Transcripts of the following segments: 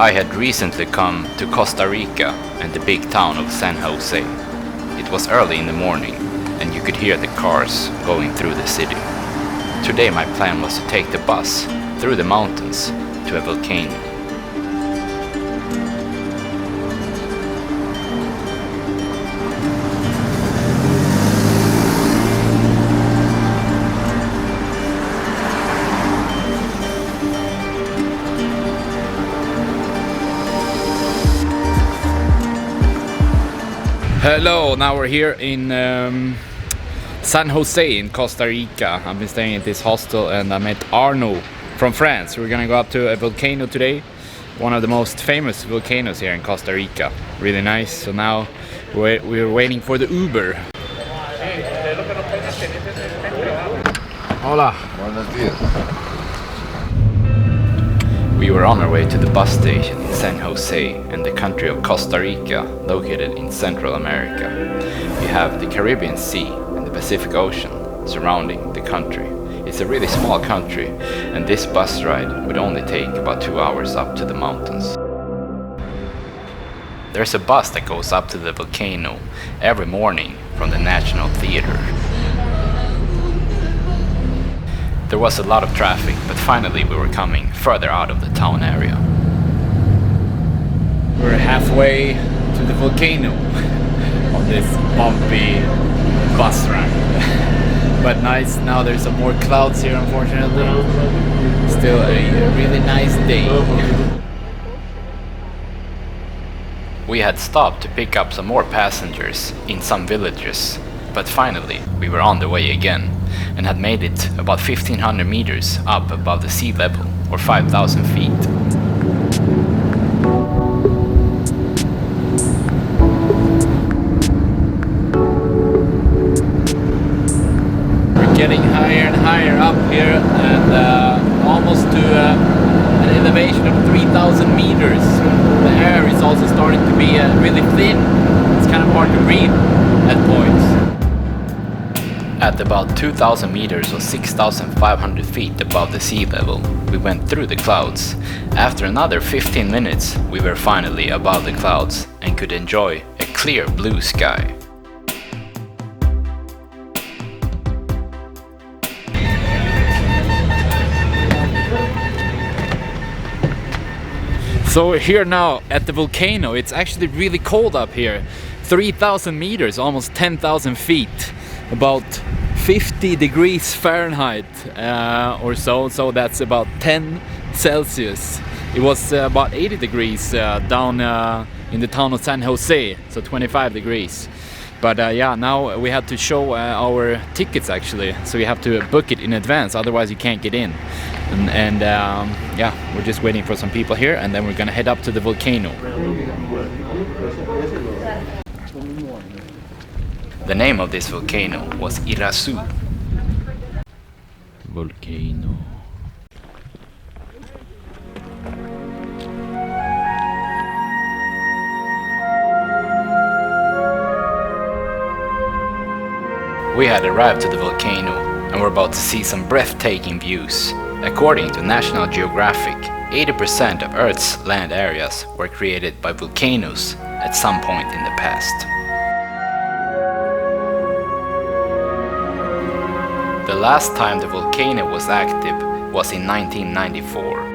I had recently come to Costa Rica and the big town of San Jose. It was early in the morning and you could hear the cars going through the city. Today my plan was to take the bus through the mountains to a volcano. Hello, now we're here in San Jose in Costa Rica. I've been staying at this hostel and I met Arno from France. We're gonna go up to a volcano today, one of the most famous volcanoes here in Costa Rica. Really nice. So now we're waiting for the Uber. Hola. Buenos días. We were on our way to the bus station in San Jose and the country of Costa Rica, located in Central America. You have the Caribbean Sea and the Pacific Ocean surrounding the country. It's a really small country and this bus ride would only take about 2 hours up to the mountains. There's a bus that goes up to the volcano every morning from the National Theater. There was a lot of traffic, but finally we were coming further out of the town area. We're halfway to the volcano on this bumpy bus ride. But nice, now there's some more clouds here unfortunately. Still a really nice day. We had stopped to pick up some more passengers in some villages, but finally we were on the way again and had made it about 1500 meters up above the sea level, or 5,000 feet. We're getting higher and higher up here and almost to an elevation of 3,000 meters. The air is also starting to be really thin. It's kind of hard to breathe at points. At about 2,000 meters or 6,500 feet above the sea level, we went through the clouds. After another 15 minutes, we were finally above the clouds and could enjoy a clear blue sky. So we're here now at the volcano. It's actually really cold up here. 3,000 meters, almost 10,000 feet. About 50 degrees Fahrenheit or so that's about 10 Celsius. It was about 80 degrees down in the town of San Jose, so 25 degrees. But yeah, now we have to show our tickets actually, so you have to book it in advance, otherwise you can't get in. And yeah, we're just waiting for some people here and then we're gonna head up to the volcano. The name of this volcano was Irazu Volcano. We had arrived to the volcano and were about to see some breathtaking views. According to National Geographic, 80% of Earth's land areas were created by volcanoes at some point in the past. The last time the volcano was active was in 1994.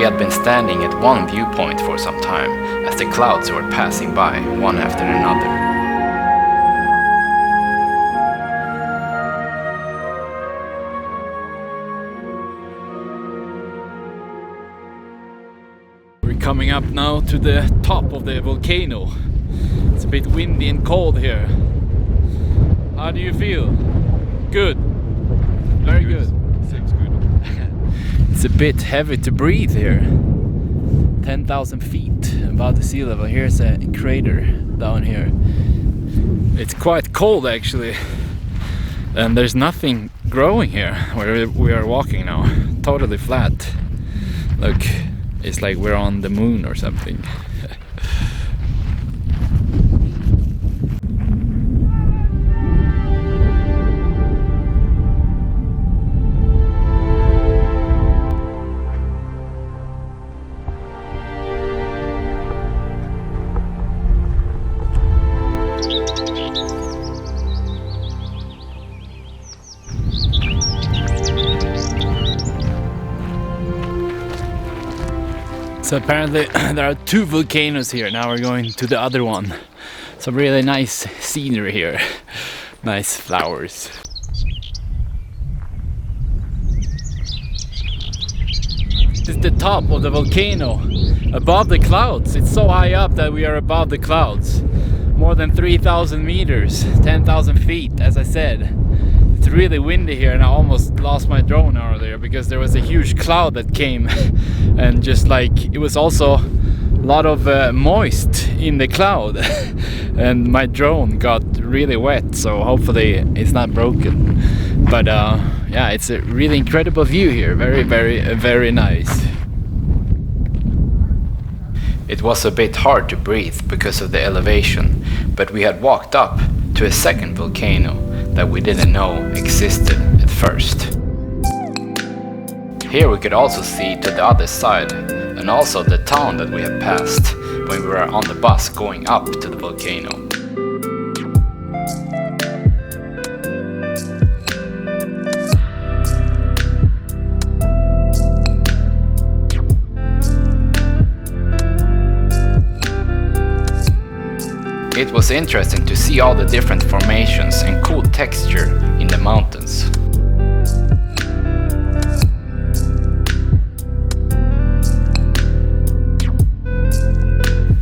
We had been standing at one viewpoint for some time as the clouds were passing by one after another. Coming up now to the top of the volcano. It's a bit windy and cold here. How do you feel? Good. Very good. Seems good. It's a bit heavy to breathe here. 10,000 feet above the sea level. Here's a crater down here. It's quite cold actually. And there's nothing growing here where we are walking now. Totally flat. Look. It's like we're on the moon or something. So apparently there are two volcanoes here. Now we're going to the other one. Some really nice scenery here. Nice flowers. This is the top of the volcano. Above the clouds. It's so high up that we are above the clouds. More than 3,000 meters. 10,000 feet, as I said. It's really windy here and I almost lost my drone earlier because there was a huge cloud that came and just like it was also a lot of moist in the cloud and my drone got really wet, so hopefully it's not broken. But yeah, it's a really incredible view here. Very nice. It was a bit hard to breathe because of the elevation, but we had walked up to a second volcano that we didn't know existed at first. Here we could also see to the other side, and also the town that we had passed when we were on the bus going up to the volcano. It was interesting to see all the different formations and cool texture in the mountains.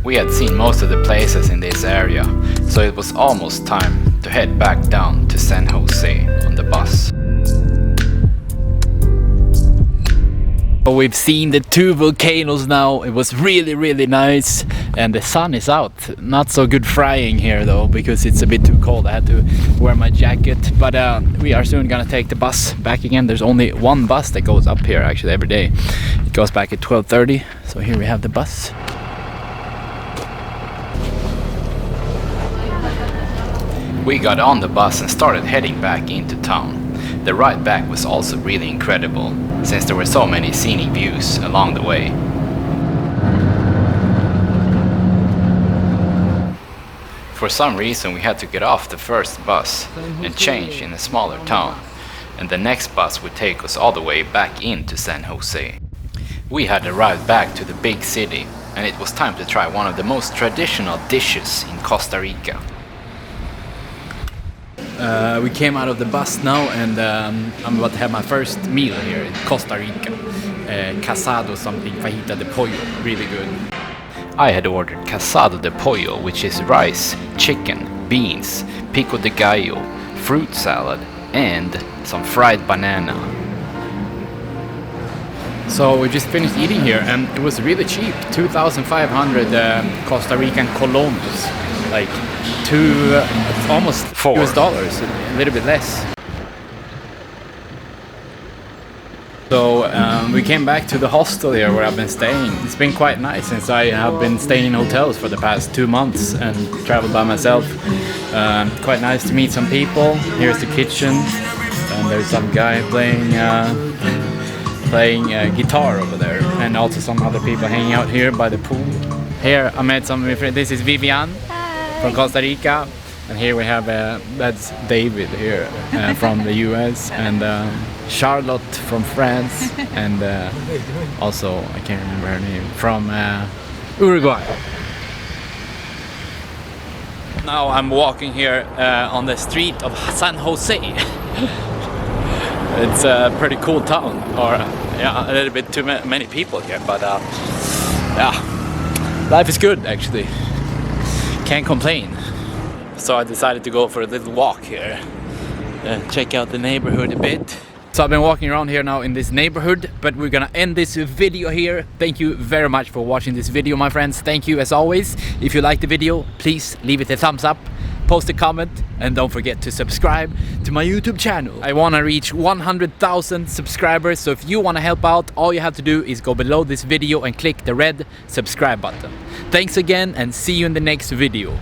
We had seen most of the places in this area, so it was almost time to head back down to San Jose on the bus. We've seen the two volcanoes now. It was really nice and the sun is out. Not so good frying here though because it's a bit too cold. I had to wear my jacket, but we are soon gonna take the bus back again. There's only one bus that goes up here actually every day. It goes back at 12:30, so here we have the bus. We got on the bus and started heading back into town. The ride back was also really incredible, since there were so many scenic views along the way. For some reason we had to get off the first bus and change in a smaller town, and the next bus would take us all the way back into San Jose. We had arrived back to the big city, and it was time to try one of the most traditional dishes in Costa Rica. We came out of the bus now and I'm about to have my first meal here in Costa Rica. Casado something, fajita de pollo, really good. I had ordered casado de pollo, which is rice, chicken, beans, pico de gallo, fruit salad and some fried banana. So we just finished eating here and it was really cheap, 2,500 Costa Rican colones, like almost $4 US, a little bit less. So we came back to the hostel here where I've been staying. It's been quite nice since I have been staying in hotels for the past 2 months and traveled by myself. Quite nice to meet some people. Here's the kitchen and there's some guy playing guitar over there, and also some other people hanging out here by the pool. Here I met some of my friends. This is Vivian from Costa Rica, And here we have, that's David here from the US, and Charlotte from France, and also, I can't remember her name, from Uruguay. Now I'm walking here on the street of San Jose. It's a pretty cool town, or yeah, a little bit too many people here, but yeah, life is good actually. Can't complain. So I decided to go for a little walk here, check out the neighborhood a bit. So I've been walking around here now in this neighborhood, but we're gonna end this video here. Thank you very much for watching this video, my friends. Thank you as always. If you liked the video, please leave it a thumbs up, post a comment, and don't forget to subscribe to my YouTube channel. I wanna reach 100,000 subscribers, so if you wanna help out, all you have to do is go below this video and click the red subscribe button. Thanks again, and see you in the next video.